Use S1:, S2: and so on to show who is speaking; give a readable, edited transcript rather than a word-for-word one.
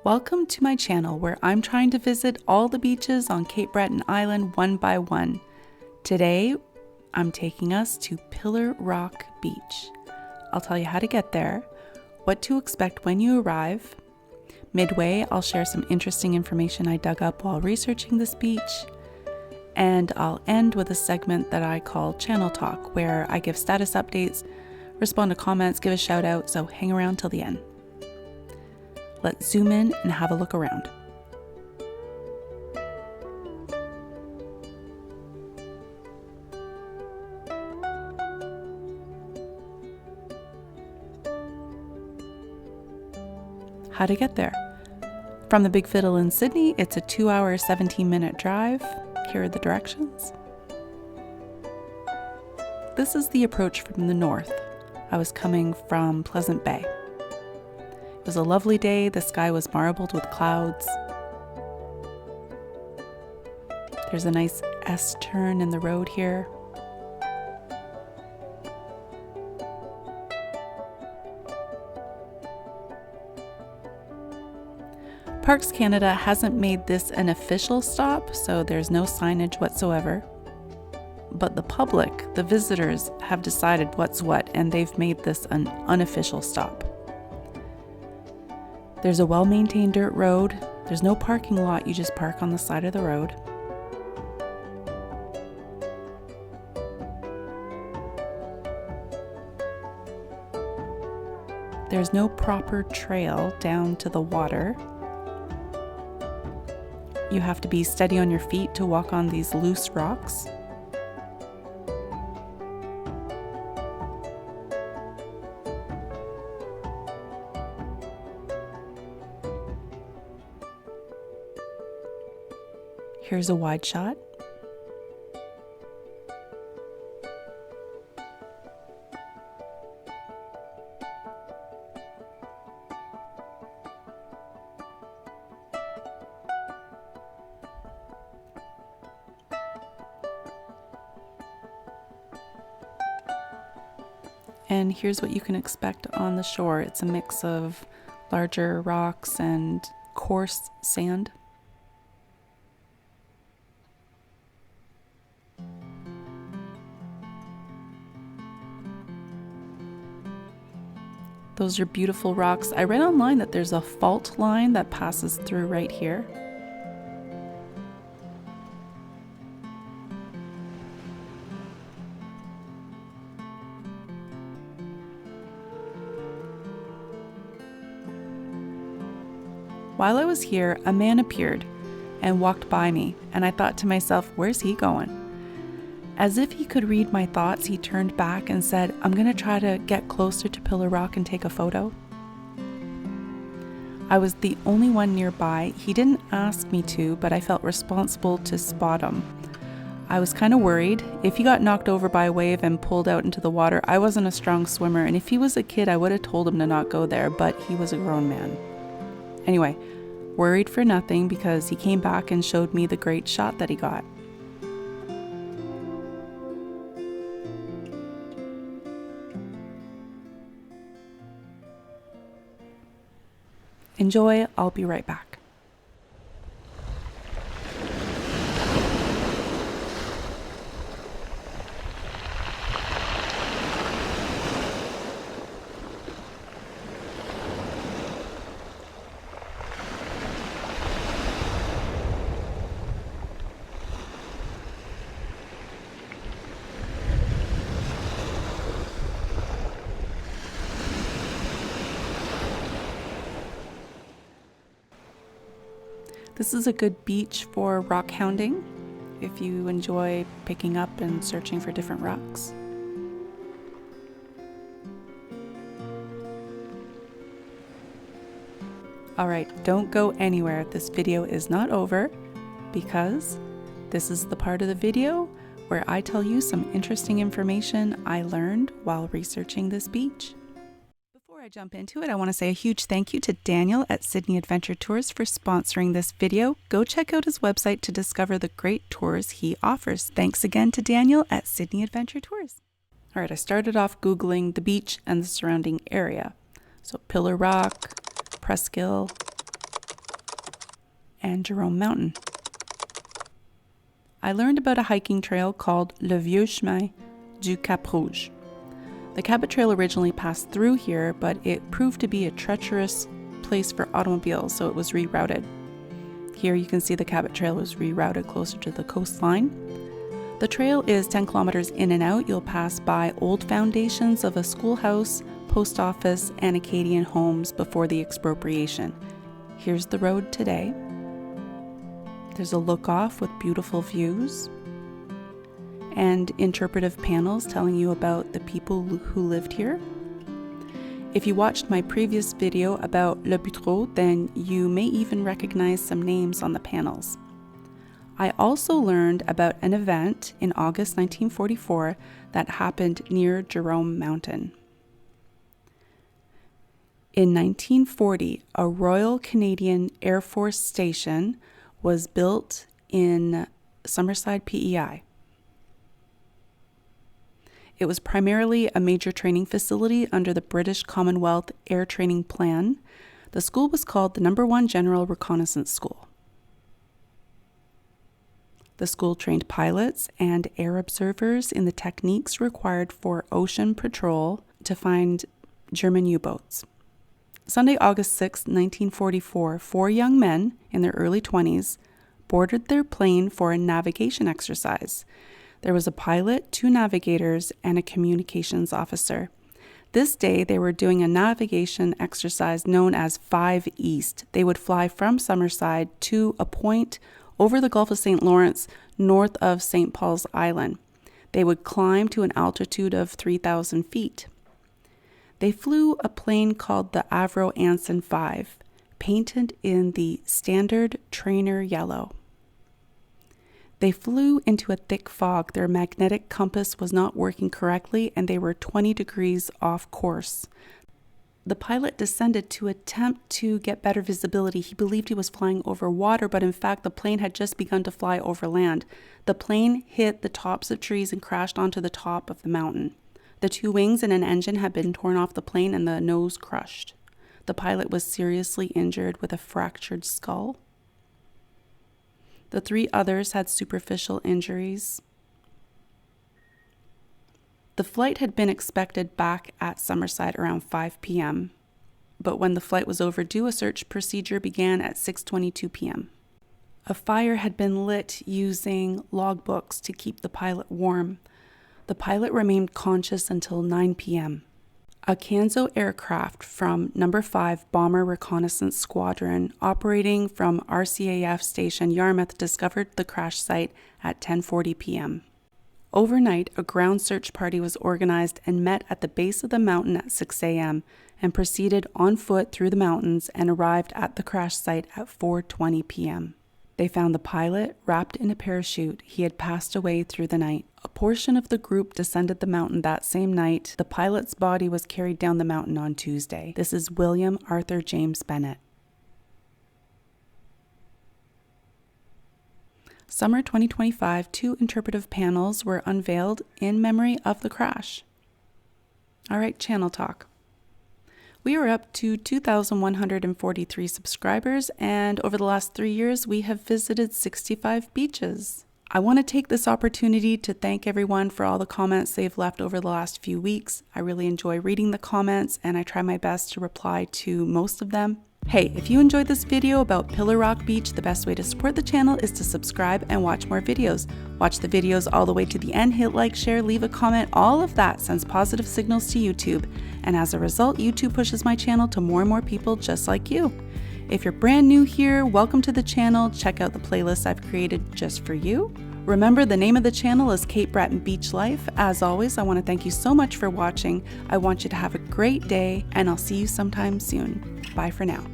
S1: Welcome to my channel where I'm trying to visit all the beaches on Cape Breton Island one by one. Today, I'm taking us to Pillar Rock Beach. I'll tell you how to get there, what to expect when you arrive. Midway, I'll share some interesting information I dug up while researching this beach. And I'll end with a segment that I call Channel Talk, where I give status updates, respond to comments, give a shout out, so hang around till the end. Let's zoom in and have a look around. How to get there. From the Big Fiddle in Sydney, it's a 2-hour, 17-minute drive. Here are the directions. This is the approach from the north. I was coming from Pleasant Bay. It was a lovely day. The sky was marbled with clouds. There's a nice S-turn in the road here. Parks Canada hasn't made this an official stop, so there's no signage whatsoever. But the public, the visitors, have decided what's what, and they've made this an unofficial stop. There's a well-maintained dirt road. There's no parking lot, you just park on the side of the road. There's no proper trail down to the water. You have to be steady on your feet to walk on these loose rocks. Here's a wide shot. And here's what you can expect on the shore. It's a mix of larger rocks and coarse sand. Those are beautiful rocks. I read online that there's a fault line that passes through right here. While I was here, a man appeared and walked by me, and I thought to myself, where's he going? As if he could read my thoughts, he turned back and said, I'm going to try to get closer to Pillar Rock and take a photo. I was the only one nearby. He didn't ask me to, but I felt responsible to spot him. I was kind of worried. If he got knocked over by a wave and pulled out into the water, I wasn't a strong swimmer, and if he was a kid, I would have told him to not go there, but he was a grown man. Anyway, worried for nothing because he came back and showed me the great shot that he got. Enjoy, I'll be right back. This is a good beach for rock hounding if you enjoy picking up and searching for different rocks. Alright, don't go anywhere. This video is not over because this is the part of the video where I tell you some interesting information I learned while researching this beach. Before I jump into it, I want to say a huge thank you to Daniel at Sydney Adventure Tours for sponsoring this video. Go check out his website to discover the great tours he offers. Thanks again to Daniel at Sydney Adventure Tours. All right, I started off Googling the beach and the surrounding area. So Pillar Rock, Presqu'île, and Jerome Mountain. I learned about a hiking trail called Le Vieux Chemin du Cap Rouge. The Cabot Trail originally passed through here, but it proved to be a treacherous place for automobiles, so it was rerouted. Here you can see the Cabot Trail was rerouted closer to the coastline. The trail is 10 kilometers in and out. You'll pass by old foundations of a schoolhouse, post office, and Acadian homes before the expropriation. Here's the road today. There's a look-off with beautiful views and interpretive panels telling you about the people who lived here. If you watched my previous video about Le Buttereau, then you may even recognize some names on the panels. I also learned about an event in August 1944 that happened near Jerome Mountain. In 1940, a Royal Canadian Air Force station was built in Summerside, PEI. It was primarily a major training facility under the British Commonwealth Air Training Plan. The school was called the No. 1 General Reconnaissance School. The school trained pilots and air observers in the techniques required for ocean patrol to find German U-boats. Sunday, August 6, 1944, 4 young men in their early 20s boarded their plane for a navigation exercise. There was a pilot, 2 navigators, and a communications officer. This day, they were doing a navigation exercise known as 5 East. They would fly from Summerside to a point over the Gulf of St. Lawrence, north of St. Paul's Island. They would climb to an altitude of 3,000 feet. They flew a plane called the Avro Anson 5, painted in the standard trainer yellow. They flew into a thick fog. Their magnetic compass was not working correctly, and they were 20 degrees off course. The pilot descended to attempt to get better visibility. He believed he was flying over water, but in fact, the plane had just begun to fly over land. The plane hit the tops of trees and crashed onto the top of the mountain. The 2 wings and an engine had been torn off the plane and the nose crushed. The pilot was seriously injured with a fractured skull. The 3 others had superficial injuries. The flight had been expected back at Summerside around 5 p.m., but when the flight was overdue, a search procedure began at 6:22 p.m. A fire had been lit using logbooks to keep the pilot warm. The pilot remained conscious until 9 p.m. A Canso aircraft from No. 5 Bomber Reconnaissance Squadron operating from RCAF Station Yarmouth discovered the crash site at 10:40 p.m. Overnight, a ground search party was organized and met at the base of the mountain at 6 a.m. and proceeded on foot through the mountains and arrived at the crash site at 4:20 p.m. They found the pilot wrapped in a parachute. He had passed away through the night. A portion of the group descended the mountain that same night. The pilot's body was carried down the mountain on Tuesday. This is William Arthur James Bennet. Summer 2025, 2 interpretive panels were unveiled in memory of the crash. All right, channel talk. We are up to 2,143 subscribers, and over the last 3 years, we have visited 65 beaches. I want to take this opportunity to thank everyone for all the comments they've left over the last few weeks. I really enjoy reading the comments, and I try my best to reply to most of them. Hey, if you enjoyed this video about Pillar Rock Beach, the best way to support the channel is to subscribe and watch more videos. Watch the videos all the way to the end, hit like, share, leave a comment. All of that sends positive signals to YouTube. And as a result, YouTube pushes my channel to more and more people just like you. If you're brand new here, welcome to the channel. Check out the playlist I've created just for you. Remember, the name of the channel is Cape Breton Beach Life. As always, I want to thank you so much for watching. I want you to have a great day, and I'll see you sometime soon. Bye for now.